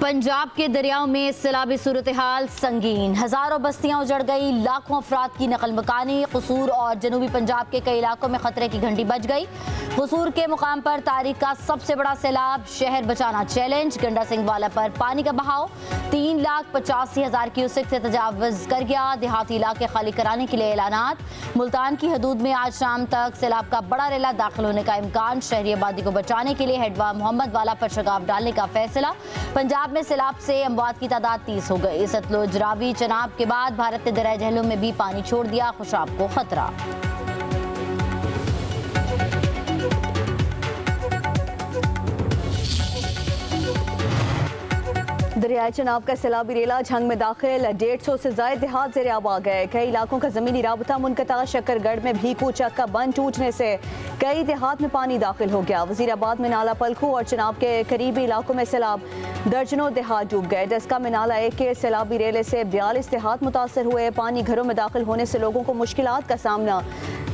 पंजाब के दरियाओं में सैलाबी सूरत हाल संगीन, हजारों बस्तियां उजड़ गई, लाखों अफराद की नकल मकानी। कसूर और जनूबी पंजाब के कई इलाकों में खतरे की घंटी बज गई। कसूर के मुकाम पर तारीख का सबसे बड़ा सैलाब, शहर बचाना चैलेंज। गंडा सिंह वाला पर पानी का बहाव 3,85,000 क्यूसेक से तजावज कर गया। देहाती इलाके खाली कराने के लिए ऐलानात। मुल्तान की हदूद में आज शाम तक सैलाब का बड़ा रेला दाखिल होने का इम्कान। शहरी आबादी को बचाने के लिए हेडवा मोहम्मद वाला पर शगाफ डालने का फैसला। पंजाब में सैलाब से अमवात की तादाद 30 हो गई। सतलुज, रावी, चनाब के बाद भारत ने दरिया झेलम में भी पानी छोड़ दिया। खुशाब को खतरा। दरियाए चनाब का सैलाबी रेला झंग में दाखिल, 150 से ज्यादा देहात ज़ेर-ए-आब आ गए। कई इलाकों का जमीनी राबता मुनक़ता। शकरगढ़ में भीकू चक का बंद टूटने से कई देहात में पानी दाखिल हो गया। वजीराबाद में नाला पलखू और चनाब के करीबी इलाकों में सैलाब, दर्जनों देहात डूब गए। डस्का में नाला एक के सैलाबी रेले से 42 देहात मुतासर हुए। पानी घरों में दाखिल होने से लोगों को मुश्किलात का सामना।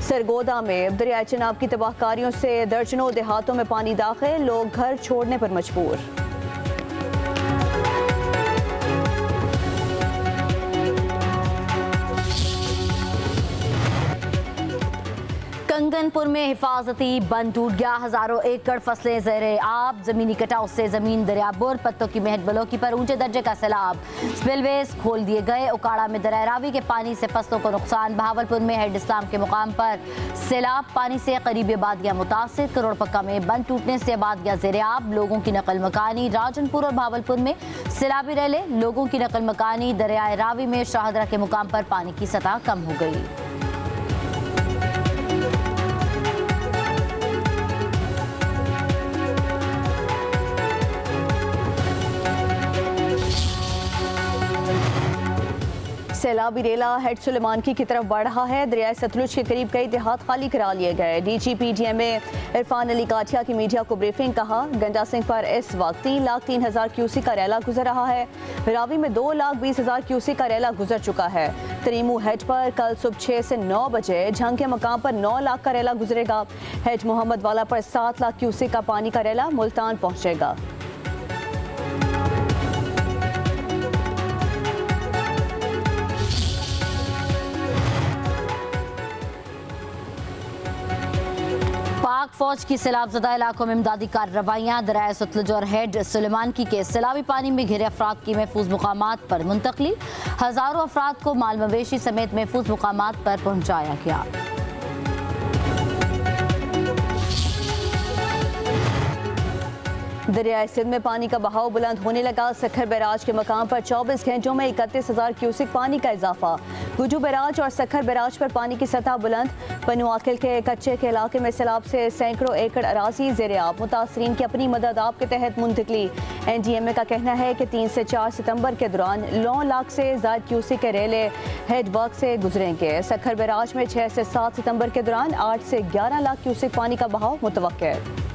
सरगोदा में दरियाए चनाब की तबाहकारियों से दर्जनों देहातों में पानी दाखिल, लोग घर छोड़ने पर मजबूर। कंगनपुर में हिफाजती बंद टूट गया। हजारों एकड़ फसलें ज़ेर-ए-आब। जमीनी कटाव से जमीन दरियाबुर, पत्तों की मेहट बलोकी पर ऊंचे दर्जे का सैलाब। स्पिलवेज खोल दिए गए। उकाड़ा में दरिया रावी के पानी से फसलों को नुकसान। बहावलपुर में हेड इस्लाम के मुकाम पर सैलाब, पानी से करीबी आबादियां मुतासिर। करोड़ पक्का में बंद टूटने से आबादियां ज़ेर-ए-आब, लोगों की नकल मकानी। राजनपुर और बहावलपुर में सैलाबी रेले, लोगों की नकल मकानी। दरियाए रावी में शाहदरा के मुकाम पर पानी की सतह कम हो गई। सैलाबी रेला हेड सुलेमानकी की तरफ बढ़ रहा है। दरियाए सतलुज के करीब कई देहात खाली करा लिए गए। DGPDMA इरफान अली काठिया की मीडिया को ब्रीफिंग। कहा, गंडा सिंह पर इस वक्त 3,03,000 क्यूसी का रेला गुजर रहा है। रावी में 2,20,000 क्यूसी का रेला गुजर चुका है। तरीमू हेड पर कल सुबह 6 से 9 बजे झंग के मकाम पर 9 लाख का रेला गुजरेगा। हेड मोहम्मद वाला पर 7 लाख क्यूसी का पानी का रेला मुल्तान पहुंचेगा। पाक फौज की सैलाबज़दा इलाकों में इमदादी कार्रवाइयाँ। दरियाए सतलुज और हेड सुलेमानकी के सैलाबी पानी में घिरे अफराद की महफूज मुकामात पर मुंतकली। हजारों अफराद को माल मवेशी समेत महफूज मुकामात पर पहुँचाया गया। दरियाए सिंध में पानी का बहाव बुलंद होने लगा। सखर बैराज के मकाम पर 24 घंटों में 31,000 क्यूसिक पानी का इजाफा। गुजू बैराज और सखर बैराज पर पानी की सतह बुलंद। पनुआकिल के कच्चे के इलाके में सैलाब से सैकड़ों एकड़ अराजी ज़ेर-ए-आब। मुतासरीन की अपनी मदद आप के तहत मुंतकली। NDMA का कहना है कि 3 से 4 सितंबर के दौरान 9 लाख से ज्यादा क्यूसिक के रेले हेड वर्क से गुजरेंगे। सखर बैराज में 6 से 7 सितंबर के दौरान 8 से 11 लाख क्यूसिक पानी का बहाव मुतवक्किल है।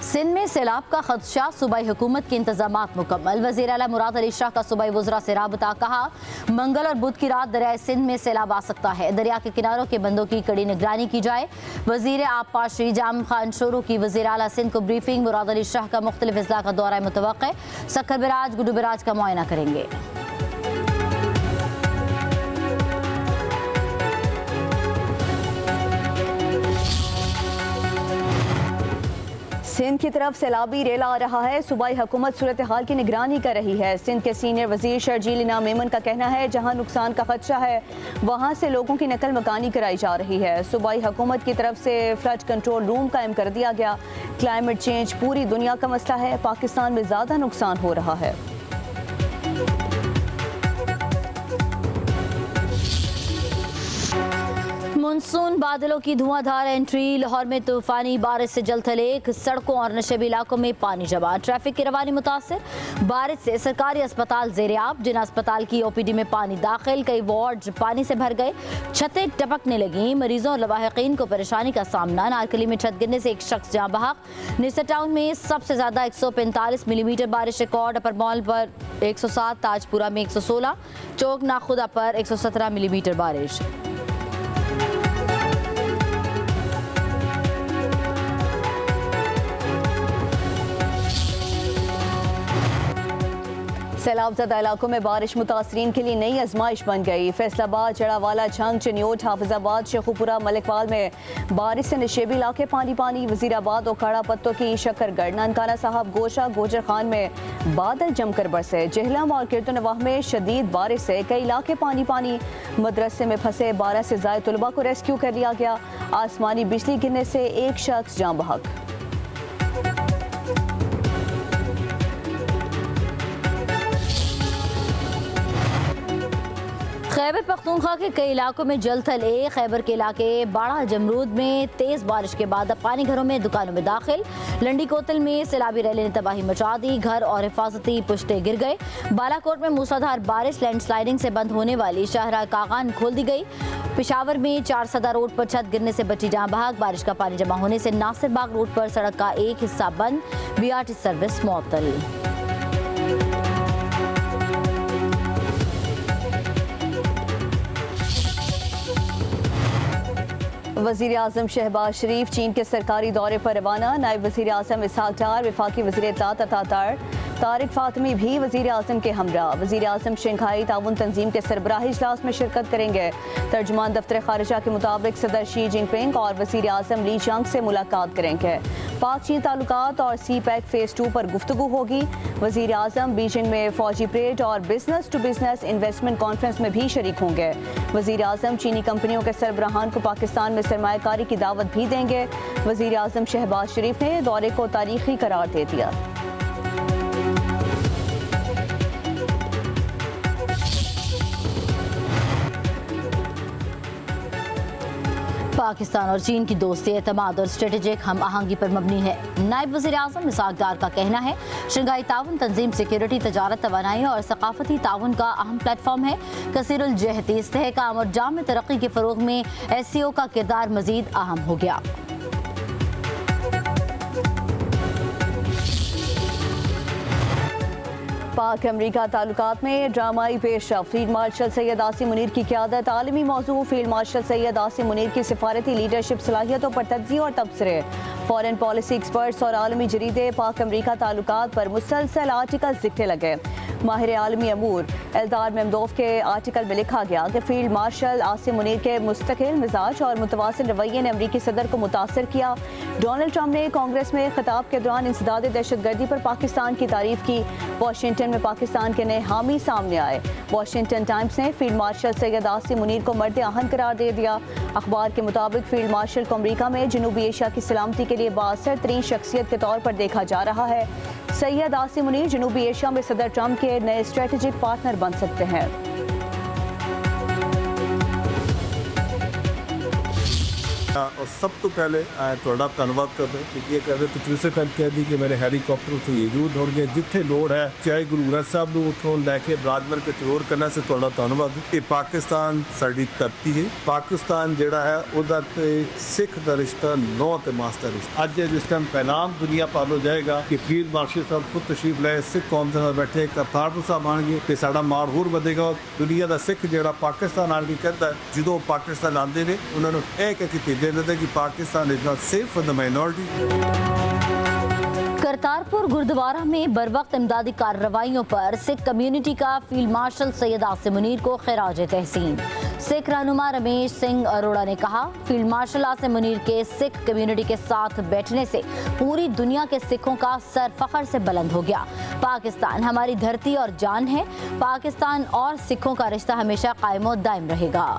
सिंध में सैलाब का खदशा, सूबाई हुकूमत के इंतजामात मुकम्मल। वज़ीर आला मुराद अली शाह का सूबाई वज़रा से राबता। कहा, मंगल और बुध की रात दरियाए सिंध में सैलाब आ सकता है। दरिया के किनारों के बंदों की कड़ी निगरानी की जाए। वज़ीर आबपा श्री जाम खान शोरू की वज़ीर आला सिंध को ब्रीफिंग। मुराद अली शाह का मुख्तलिफ अजला का दौरा मुतवक्किल। सखर बैराज, गुडू बैराज का मुआयना करेंगे। सिंध की तरफ सैलाबी रेला आ रहा है। सूबाई हुकूमत सूरत हाल की निगरानी कर रही है। सिंध के सीनियर वजीर शर्जील इनाम मेमन का कहना है, जहां नुकसान का खदशा है वहां से लोगों की नकल मकानी कराई जा रही है। सूबाई हुकूमत की तरफ से फ्लड कंट्रोल रूम कायम कर दिया गया। क्लाइमेट चेंज पूरी दुनिया का मसला है। पाकिस्तान में ज़्यादा नुकसान हो रहा है। मानसून बादलों की धुआंधार एंट्री। लाहौर में तूफानी बारिश से जलथलेक, सड़कों और नशेबी इलाकों में पानी जमा, ट्रैफिक की रवानी मुतासिर। बारिश से सरकारी अस्पताल ज़ेर-ए-आब, जिन अस्पताल की ओपीडी में पानी दाखिल, कई वार्ड पानी से भर गए, छतें टपकने लगी, मरीजों और लवाहिकीन को परेशानी का सामना। नारकली में छत गिरने से एक शख्स जाँ बहक। निस्र टाउन में सबसे ज्यादा 145 मिलीमीटर बारिश रिकॉर्ड, अपर मॉल पर 107, ताजपुरा में 116, चौक नाखुदा पर 117 मिलीमीटर बारिश। सैलाबज़दा इलाकों में बारिश मुतासरीन के लिए नई आजमाइश बन गई। फैसलाबाद, जड़ावाला, झंग, चनियोट, हाफिजाबाद, शेखुपुरा, मलिकवाल में बारिश से नशेबी इलाके पानी पानी। वजीराबाद, ओखाड़ा, पत्तों की शकरगढ़, ननकाना साहब, गोशा, गोजर खान में बादल जमकर बरसे। जहलम और किरतनवाह में शदीद बारिश से कई इलाके पानी पानी। मदरसे में फंसे 12 से ज़ायद तलबा को रेस्क्यू कर लिया गया। आसमानी बिजली गिरने से एक शख्स जाँ बहक। खैबर पख्तूनख्वा के कई इलाकों में जलथल। खैबर के इलाके बाड़ा जमरूद में तेज बारिश के बाद अब पानी घरों में, दुकानों में दाखिल। लंडी कोतल में सैलाबी रैली ने तबाही मचा दी, घर और हिफाजती पुश्तें गिर गए। बालाकोट में मूसलाधार बारिश, लैंडस्लाइडिंग से बंद होने वाली शाहराह कागान खोल दी गई। पेशावर में 4 सदा रोड पर छत गिरने से बची जाँ बहक। बारिश का पानी जमा होने से नासिर बाग रोड पर सड़क का एक हिस्सा बंद, BRT सर्विस मुअत्तल। वज़ीर आज़म शहबाज शरीफ चीन के सरकारी दौरे पर रवाना। नायब वज़ीर आज़म इसहाक डार, वफाकी वज़ीर इत्तलात अतातार तारिक फातमी भी वज़ीर आज़म के हमरा। वज़ीर आज़म शंघाई ताउन तंजीम के सरबराही इजलास में शिरकत करेंगे। तर्जुमान दफ्तर खारिजा के मुताबिक सदर शी जिनपिंग और वज़ीर आज़म ली जंग से मुलाकात करेंगे। पाक चीन ताल्लुकात और CPEC फेज़ 2 पर गुफ्तगू होगी। वज़ीर आज़म बीजिंग में फौजी परेड और business to business investment conference में भी शरीक होंगे। वज़ीर आज़म चीनी कंपनियों के सरबराहान को पाकिस्तान में सरमायाकारी की दावत भी देंगे। वज़ीर आज़म शहबाज शरीफ ने दौरे को तारीखी करार दे दिया। पाकिस्तान और चीन की दोस्ती एतमाद और स्ट्रेटेजिक हम आहंगी पर मबनी है। नायब वज़ीर आज़म इसहाक डार का कहना है, शंघाई ताउन तंजीम सिक्योरिटी, तजारत, तवानाई और सकाफती ताउन का अहम प्लेटफॉर्म है। कसीरुल जहती इस्तेहकाम और जाम तरक्की के फ़रोग में SCO का किरदार मज़ीद अहम हो गया। पाक अमरीका ताल्लुकात में ड्रामाई पेशरफ। फील्ड मार्शल सैयद आसिम मुनीर की क़यादत। आलमी मौजू फील्ड मार्शल सैयद आसिम मुनीर की सिफारती लीडरशिप सलाहियतों पर तज्ज़िया और तबसरे। फॉरेन पॉलिसी एक्सपर्ट्स और आलमी जरीदे पाक अमरीका ताल्लुकात पर मुसलसल आर्टिकल लिखने लगे। माहिर आलमी अमूर एल्दार मेमदोव के आर्टिकल में लिखा गया कि फील्ड मार्शल आसिम मुनीर के मुस्तकिल मिजाज और मुतवासिल रवैये ने अमरीकी सदर को मुतासर किया। डोनाल्ड ट्रंप ने कांग्रेस में खिताब के दौरान इंसदाद दहशतगर्दी पर पाकिस्तान की तारीफ की। वाशिंगटन में पाकिस्तान के नए हामी सामने आए। वाशिंगटन टाइम्स ने फील्ड मार्शल सैयद आसिम मुनीर को मर्द आहन करार दे दिया। अखबार के मुताबिक फील्ड मार्शल को अमरीका में जनूबी एशिया की सलामती के लिए बाअसर तरीन शख्सियत के तौर पर देखा जा रहा है। सैयद आसिम मुनीर जनूबी एशिया में सदर ट्रंप के नए स्ट्रेटेजिक पार्टनर बन सकते हैं। और सब तो पहले थोड़ा धन्यवाद करते कि कहते तो दूसरे टाइम कह दी कि मेरे हैलीकॉप्टर उत्थे यूज हो गए जिथे लोड़ है, चाहे गुरु ग्रंथ साहब को उत्थों लैके राजमहल के तरोड़ करने से थोड़ा धन्यवाद। ये पाकिस्तान साड़ी धरती है। पाकिस्तान जोड़ा है उहदा ते सिख का रिश्ता नौ ते मास्टर रिश्ता। अज जिस टाइम पैगाम दुनिया पार हो जाएगा कि फील्ड मार्शल साहब खुद तशरीफ लाए, सिख कौम के साथ बैठे, करतारपुर साहब आएंगे तो साड़ा मार होर बढ़ेगा। दुनिया का सिख जोड़ा पाकिस्तान आन के कहता है जो पाकिस्तान आते हैं उन्होंने एक कि Pakistan is not safe for the minority. Kartarpur gurdwara में बरवक्त इमदादी कार्रवाइयों पर सिख कम्युनिटी का फील्ड मार्शल सैयद आसिम मुनीर को खिराज तहसीन। सिख रहनुमा रमेश सिंह अरोड़ा ने कहा, फील्ड मार्शल आसिम मुनीर के सिख कम्युनिटी के साथ बैठने से पूरी दुनिया के सिखों का सर फख्र से बुलंद हो गया। पाकिस्तान हमारी धरती और जान है। पाकिस्तान और सिखों का रिश्ता हमेशा कायम और दायम रहेगा।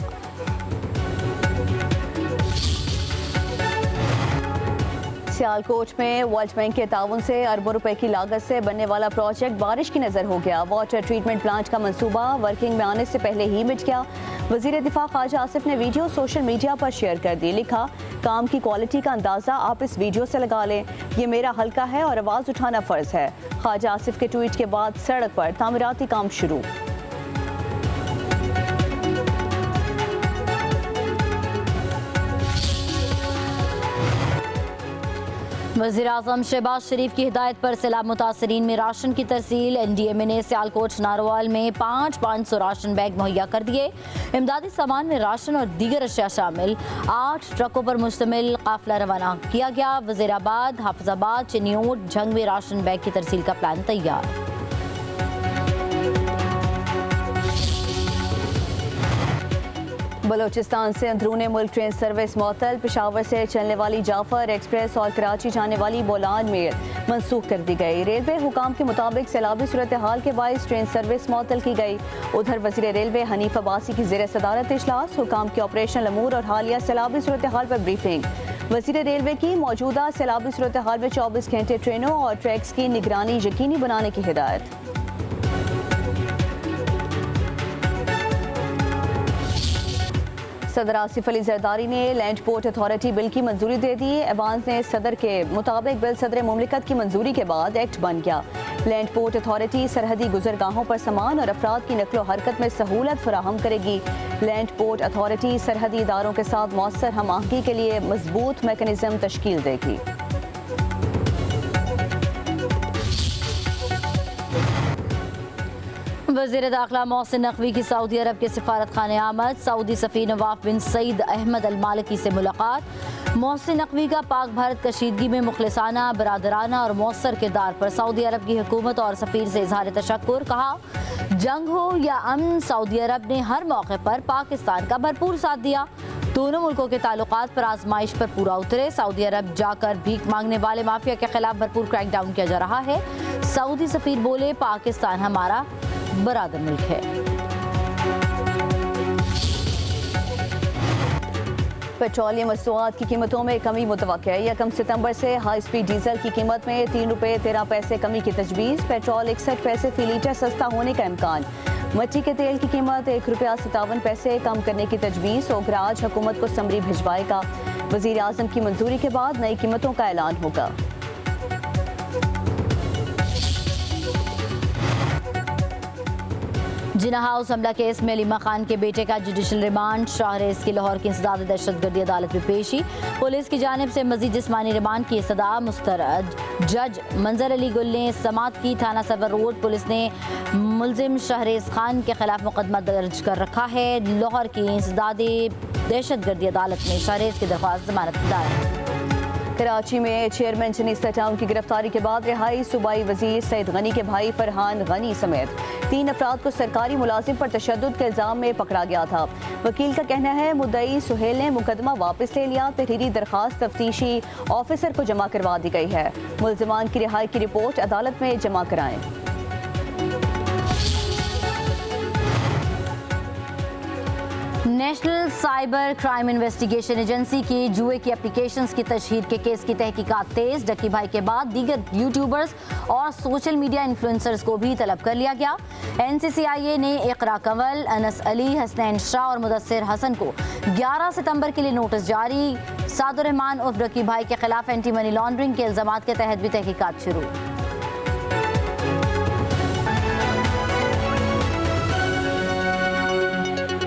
सियालकोट में वर्ल्ड बैंक के ताउन से अरबों रुपए की लागत से बनने वाला प्रोजेक्ट बारिश की नजर हो गया। वाटर ट्रीटमेंट प्लांट का मंसूबा वर्किंग में आने से पहले ही मिट गया। वजीर दिफा ख्वाजा आसिफ ने वीडियो सोशल मीडिया पर शेयर कर दी। लिखा, काम की क्वालिटी का अंदाज़ा आप इस वीडियो से लगा लें। ये मेरा हल्का है और आवाज़ उठाना फ़र्ज़ है। ख्वाजा आसिफ के ट्वीट के बाद सड़क पर तामीराती काम शुरू। वज़ीर-ए-आज़म शहबाज शरीफ की हिदायत पर सैलाब मुतासरीन में राशन की तरसील। NDMA ने सियालकोट नारोवाल में 500 राशन बैग मुहैया कर दिए। इमदादी सामान में राशन और दीगर अशिया शामिल 8 ट्रकों पर मुश्तमिल काफिला रवाना किया गया। वज़ीराबाद, हाफिजाबाद, चिन्योट, झंग में राशन बैग की तरसील का प्लान तैयार। बलोचिस्तान से अंदरूने मुल्क ट्रेन सर्विस मअतल। पेशावर से चलने वाली जाफर एक्सप्रेस और कराची जाने वाली बोलान मेल मनसूख कर दी गई। रेलवे हुकाम के मुताबिक सैलाबी सूरत हाल के बायस ट्रेन सर्विस मअतल की गई। उधर वज़ीर रेलवे हनीफ अब्बासी की ज़ेर सदारत इजलास, हुकाम के ऑपरेशनल अमूर और हालिया सैलाबी सूरत हाल पर ब्रीफिंग। वज़ीर रेलवे की मौजूदा सैलाबी सूरत हाल में 24 घंटे ट्रेनों और ट्रैक्स की निगरानी यकीनी बनाने की हिदायत। सदर आसिफ अली जरदारी ने लैंड पोर्ट अथॉरिटी बिल की मंजूरी दे दी। ऐवान ने सदर के मुताबिक बिल सदर मुमलिकत की मंजूरी के बाद एक्ट बन गया। लैंड पोर्ट अथॉरिटी सरहदी गुजरगाहों पर सामान और अफराद की नकलो हरकत में सहूलत फराहम करेगी। लैंड पोर्ट अथॉरिटी सरहदी इदारों के साथ मौसर हम आहंगी के लिए मजबूत मैकेनिज्म तश्कील देगी। वज़ीर दाखिला मोहसिन नकवी की सऊदी अरब के सिफारत खाने आमद। सऊदी सफ़ीर नवाफ बिन सईद अहमद अल मालिकी से मुलाकात। मोहसिन नकवी का पाक भारत कशीदगी में मुखलिसाना, बरादराना और मौसर किरदार पर सऊदी अरब की हुकूमत और सफ़ीर से इजहार तशक्कुर। कहा, जंग हो या अमन, सऊदी अरब ने हर मौके पर पाकिस्तान का भरपूर साथ दिया। दोनों मुल्कों के ताल्लुकात पर आजमाइश पर पूरा उतरे। सऊदी अरब जाकर भीख मांगने वाले माफिया के खिलाफ भरपूर क्रैकडाउन किया जा रहा है। सऊदी सफ़ीर बोले, पाकिस्तान हमारा बरादर मुल्क है। पेट्रोलियम मसनूआत की कीमतों में कमी मुतवक्किल है। 1 सितंबर से हाई स्पीड डीजल की कीमत में 3 रुपये 13 पैसे कमी की तजवीज़। पेट्रोल 61 पैसे फी लीटर सस्ता होने का इम्कान। मट्टी के तेल की कीमत 1 रुपया 57 पैसे कम करने की तजवीज़। ओगराज हुकूमत को समरी भिजवाएगा। वज़ीर आज़म की मंजूरी के बाद नई कीमतों का ऐलान होगा। जिना हाउस हमला केस में अलीमा खान के बेटे का जुडिशल रिमांड। शाहरेज की लाहौर की इंसदाद दहशतगर्दी अदालत में पेशी। पुलिस की जानिब से मजीद जिस्मानी रिमांड की सदा मुस्तरद। जज मंजर अली गुल ने समात की। थाना सरवर रोड पुलिस ने मुलजिम शाहरेज खान के खिलाफ मुकदमा दर्ज कर रखा है। लाहौर की इंसदाद दहशतगर्दी अदालत में शाहरेज की दरख्वास्त जमानत दायर। कराची में चेयरमैन जनीस्ता टाउन की गिरफ्तारी के बाद रिहाई। सूबाई वजीर सईद गनी के भाई फरहान गनी समेत 3 अफराद को सरकारी मुलाजिम पर तशद्दुद के इल्जाम में पकड़ा गया था। वकील का कहना है, मुद्दई सुहेल ने मुकदमा वापस ले लिया। तहरीरी दरखास्त तफ्तीशी ऑफिसर को जमा करवा दी गई है। मुलजिमान की रिहाई की रिपोर्ट अदालत में जमा कराएं। National cyber crime investigation agency की जुए की एप्लीकेशंस की तशहीर के केस की तहकीकात तेज। डक्की भाई के बाद दीगर यूट्यूबर्स और सोशल मीडिया इन्फ्लुएंसर्स को भी तलब कर लिया गया। NCCIA ने इकरा कंवल, अनस अली, हसनैन शाह और मुदस्सिर हसन को 11 सितंबर के लिए नोटिस जारी। सादुर रहमान उर्फ डक्की भाई के खिलाफ एंटी मनी लॉन्ड्रिंग के इल्जामात के तहत भी तहकीकात शुरू।